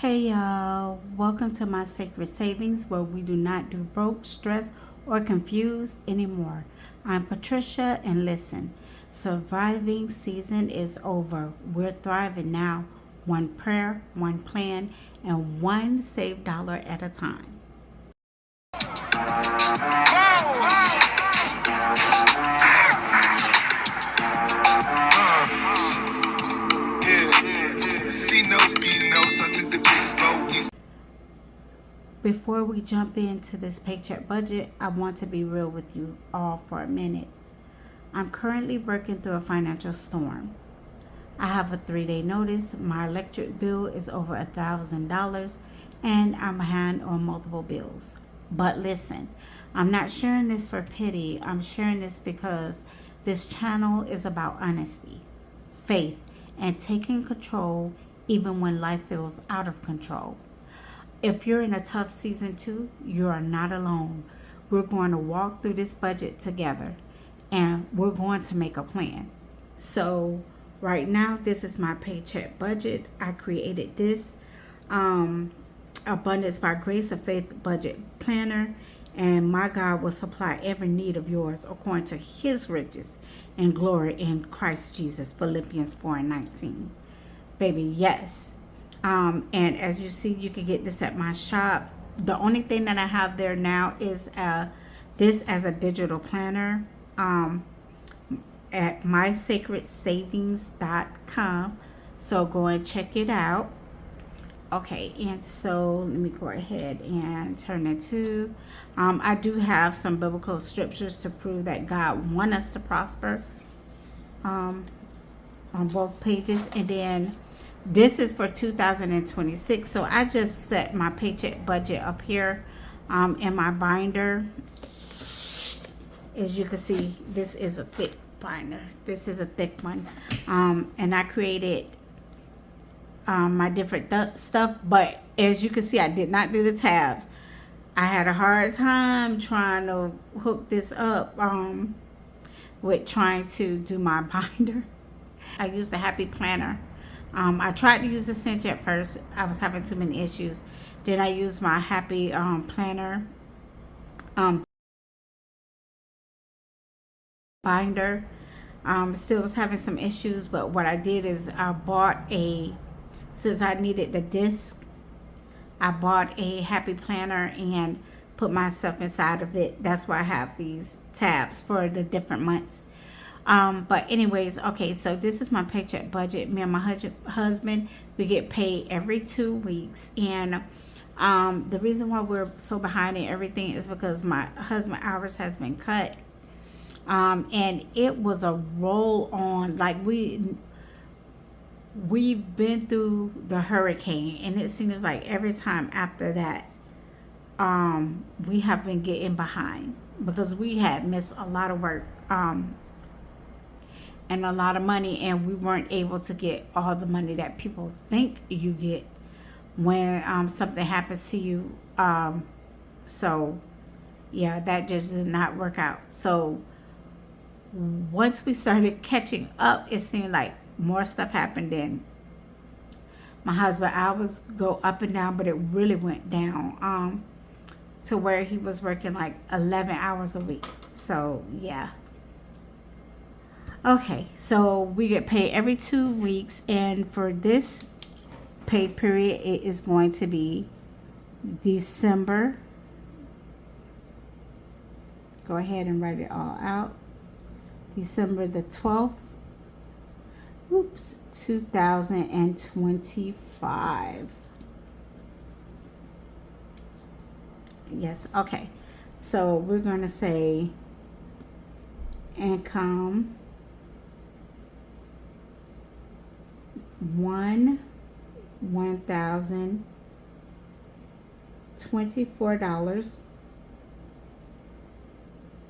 Hey y'all, welcome to my sacred savings where we do not do broke, stress, or confused anymore. I'm Patricia and listen, surviving season is over. We're thriving now. One prayer, one plan, and one saved dollar at a time. Before we jump into this paycheck budget, I want to be real with you all for a minute. I'm currently working through a financial storm. I have a 3-day notice. My electric bill is over $1,000 and I'm behind on multiple bills. But listen, I'm not sharing this for pity. I'm sharing this because this channel is about honesty, faith, and taking control even when life feels out of control. If you're in a tough season too, you are not alone. We're going to walk through this budget together and we're going to make a plan. So right now, this is my paycheck budget. I created this Abundance by Grace of Faith budget planner, and my God will supply every need of yours according to his riches and glory in Christ Jesus. Philippians 4:19. Baby, yes. And as you see, you can get this at my shop. The only thing that I have there now is this as a digital planner at mysacredsavings.com. So go and check it out. Okay, and so let me go ahead and turn it to. I do have some biblical scriptures to prove that God wants us to prosper on both pages. And then this is for 2026. So I just set my paycheck budget up here in my binder. As you can see, this is a thick binder. This is a thick one. And I created my different stuff. But as you can see, I did not do the tabs. I had a hard time trying to hook this up with trying to do my binder. I used the Happy Planner. I tried to use the cinch at first. I was having too many issues. Then I used my Happy Planner binder. Still was having some issues, but what I did is I bought since I needed the disc, I bought a Happy Planner and put myself inside of it. That's why I have these tabs for the different months. But anyways, okay, so this is my paycheck budget. Me and my husband, we get paid every 2 weeks. And the reason why we're so behind in everything is because my husband hours has been cut. And it was a roll on, like we've been through the hurricane, and it seems like every time after that, we have been getting behind because we had missed a lot of work, and a lot of money, and we weren't able to get all the money that people think you get when something happens to you. So yeah, that just did not work out. So once we started catching up, it seemed like more stuff happened. Then my husband hours go up and down, but it really went down to where he was working like 11 hours a week. So yeah. Okay, so we get paid every 2 weeks, and for this pay period, it is going to be December. Go ahead and write it all out. December the 12th. 2025. Yes, okay. So we're going to say income $1,024.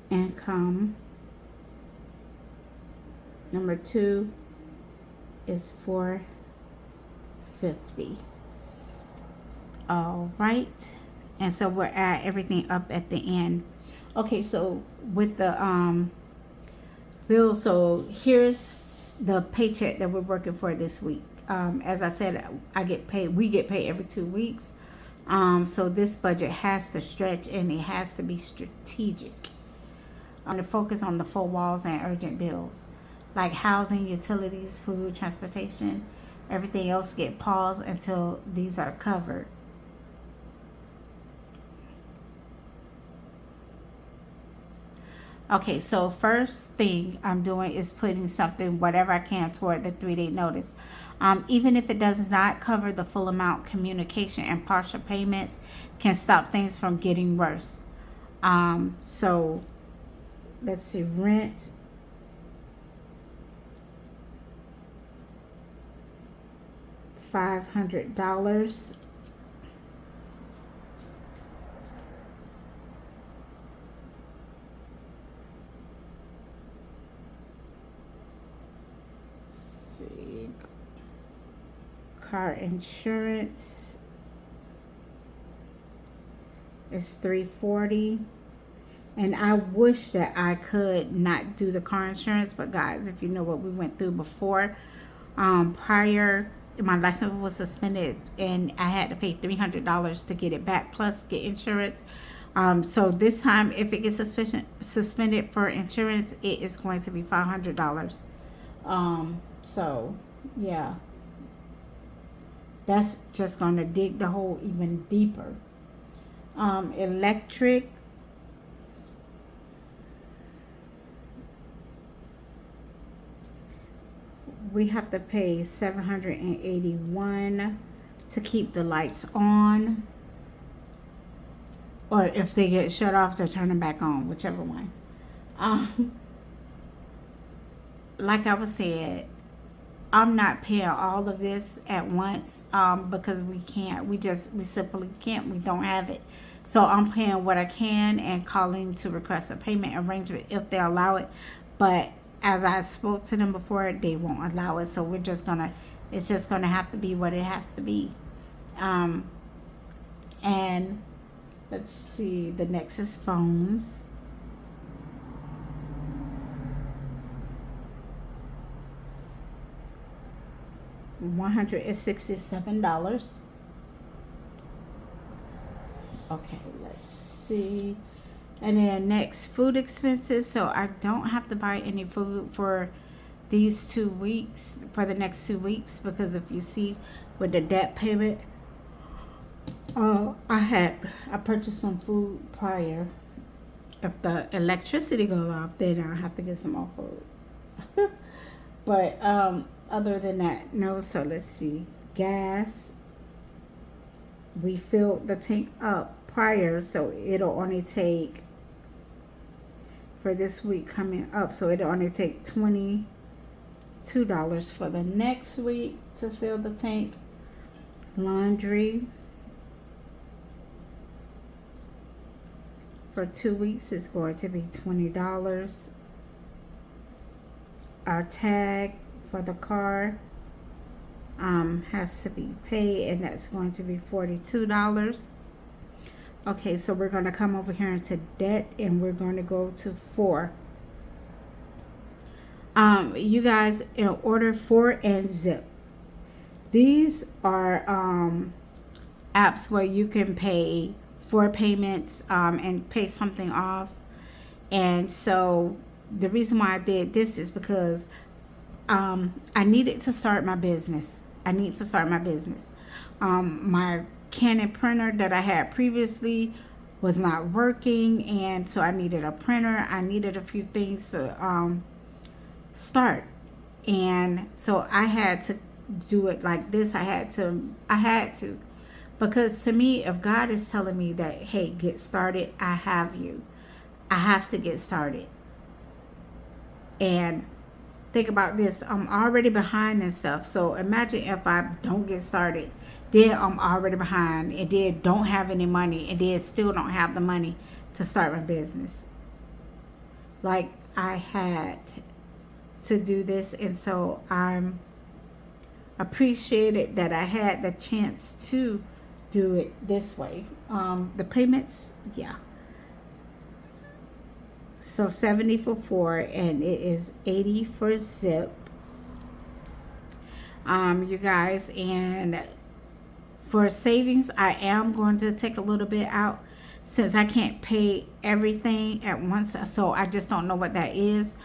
Income number 2 is $450. All right, and so we'll add everything up at the end. Okay, so with the bill, so here's the paycheck that we're working for this week. As I said, we get paid every 2 weeks. So this budget has to stretch and it has to be strategic. To focus on the four walls and urgent bills like housing, utilities, food, transportation. Everything else get paused until these are covered. Okay, so first thing I'm doing is putting something, whatever I can, toward the 3-day notice. Even if it does not cover the full amount, communication and partial payments can stop things from getting worse. So let's see, rent. $500. See, car insurance is $340. And I wish that I could not do the car insurance, but guys, if you know what we went through before, prior, my license was suspended and I had to pay $300 to get it back plus get insurance. So this time, if it gets suspended for insurance, it is going to be $500. So yeah, that's just going to dig the hole even deeper. Electric. We have to pay $781 to keep the lights on, or if they get shut off, to turn them back on, whichever one. Like I was said, I'm not paying all of this at once because we can't. We simply can't. We don't have it. So I'm paying what I can and calling to request a payment arrangement if they allow it. But as I spoke to them before, they won't allow it. So it's just gonna have to be what it has to be. And let's see, the next is phones. $167. Okay, let's see. And then next, food expenses. So I don't have to buy any food for these 2 weeks, for the next 2 weeks, because if you see with the debt payment, I purchased some food prior. If the electricity goes off, then I'll have to get some more food. But other than that, no. So let's see, gas. We filled the tank up prior, so it'll only take, for this week coming up, so it'll only take $22 for the next week to fill the tank. Laundry for 2 weeks is going to be $20. Our tag for the car has to be paid, and that's going to be $42. Okay, so we're going to come over here into debt, and we're going to go to 4. You guys, in order 4 and Zip. These are apps where you can pay 4 payments and pay something off. And so the reason why I did this is because I needed to start my business. My Canon printer that I had previously was not working, and so I needed a printer. I needed a few things to start, and so I had to do it like this. I had to, because to me, if God is telling me that, hey, get started, I have to get started. And think about this, I'm already behind and stuff. So imagine if I don't get started, then I'm already behind, and then don't have any money, and then still don't have the money to start my business. Like, I had to do this, and so I'm appreciated that I had the chance to do it this way. The payments, yeah. So 70 for 4, and it is 80 for Zip. you guys. And for savings, I am going to take a little bit out since I can't pay everything at once. So I just don't know what that is.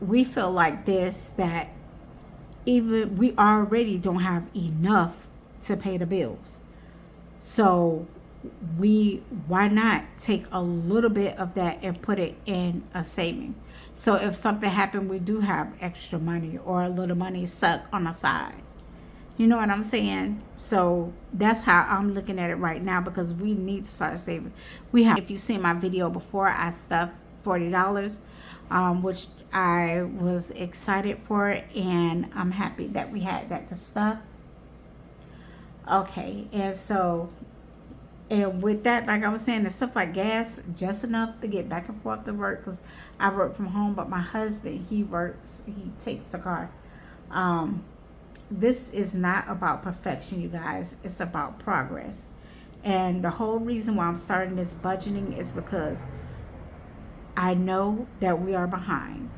We feel like this, that even we already don't have enough to pay the bills. So why not take a little bit of that and put it in a saving? So if something happened, we do have extra money or a little money stuck on the side. You know what I'm saying? So that's how I'm looking at it right now, because we need to start saving. We have, if you seen my video before, I stuffed $40, which I was excited for, and I'm happy that we had that to stuff. Okay, and so, and with that, like I was saying, the stuff like gas, just enough to get back and forth to work, because I work from home, but my husband, he takes the car. This is not about perfection, you guys. It's about progress. And the whole reason why I'm starting this budgeting is because I know that we are behind.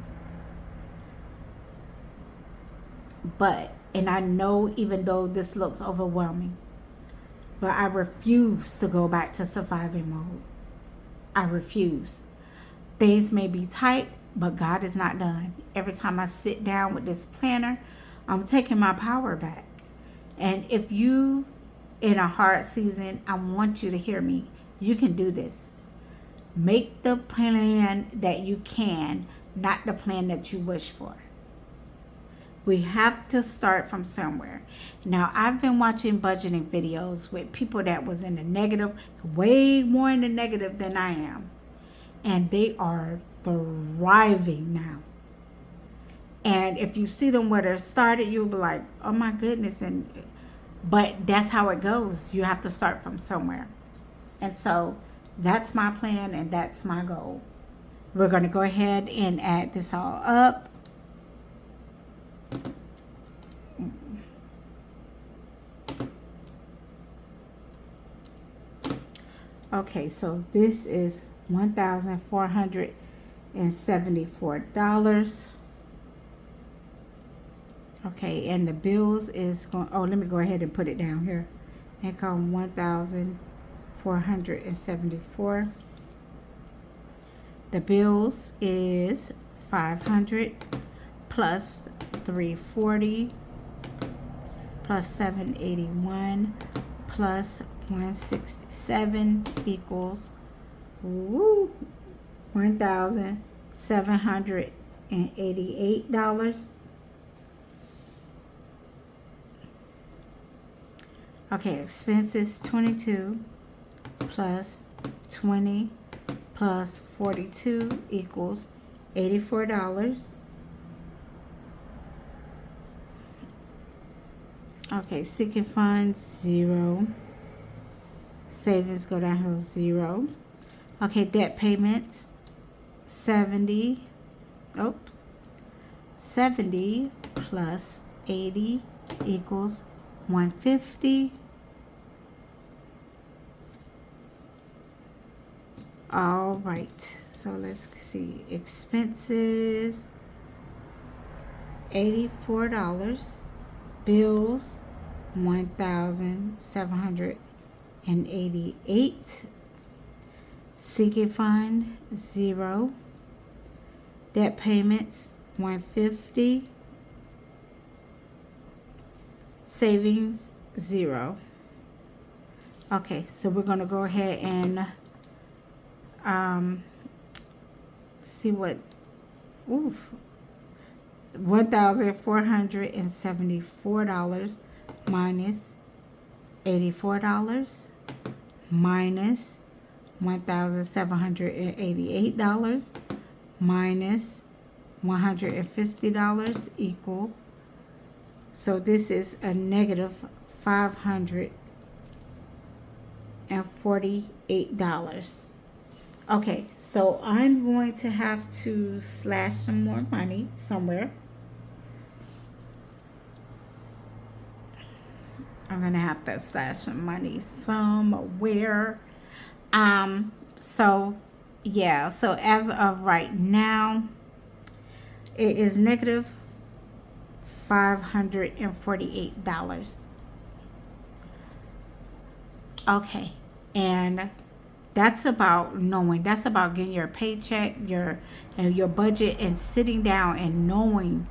And I know, even though this looks overwhelming, but I refuse to go back to surviving mode. I refuse. Things may be tight, but God is not done. Every time I sit down with this planner, I'm taking my power back. And if you in a hard season, I want you to hear me. You can do this. Make the plan that you can, not the plan that you wish for. We have to start from somewhere. Now, I've been watching budgeting videos with people that was in the negative, way more in the negative than I am. And they are thriving now. And if you see them where they started, you'll be like, oh my goodness. But that's how it goes. You have to start from somewhere. And so that's my plan, and that's my goal. We're going to go ahead and add this all up. Okay, so this is $1,474. Okay, and the bills is going, oh, let me go ahead and put it down here. Income 1,474. The bills is 500 plus 340 plus 781 plus 167 equals $1,788. Okay, expenses 22 plus 20 plus 42 equals $84. Okay, seeking funds 0. Savings go down here 0. Okay, debt payments 70. Oops. 70 plus 80 equals 150. All right, so let's see. Expenses $84. Bills $1,788. Seeking fund 0. Debt payments 150. Savings 0. Okay, so we're going to go ahead and see what, $1,474 minus $84 minus $1,788 minus $150 equal. So this is a negative $548. Okay, so I'm going to have to slash some more money somewhere. I'm going to have to slash some money somewhere. So, yeah. So, as of right now, it is negative $548. Okay. And that's about knowing. That's about getting your paycheck, your budget, and sitting down and knowing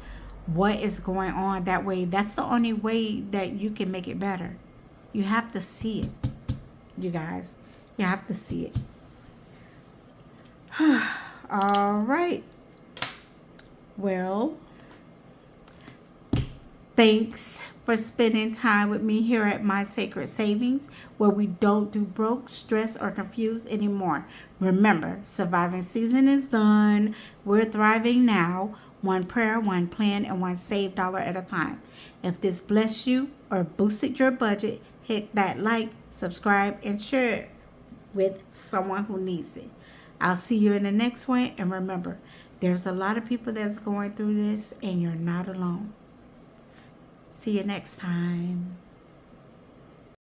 what is going on. That way, that's the only way that you can make it better. You have to see it, you guys. You have to see it. All right. Well, thanks for spending time with me here at My Sacred Savings, where we don't do broke, stressed, or confused anymore. Remember, surviving season is done. We're thriving now. One prayer, one plan, and one saved dollar at a time. If this blessed you or boosted your budget, hit that like, subscribe, and share it with someone who needs it. I'll see you in the next one. And remember, there's a lot of people that's going through this, and you're not alone. See you next time.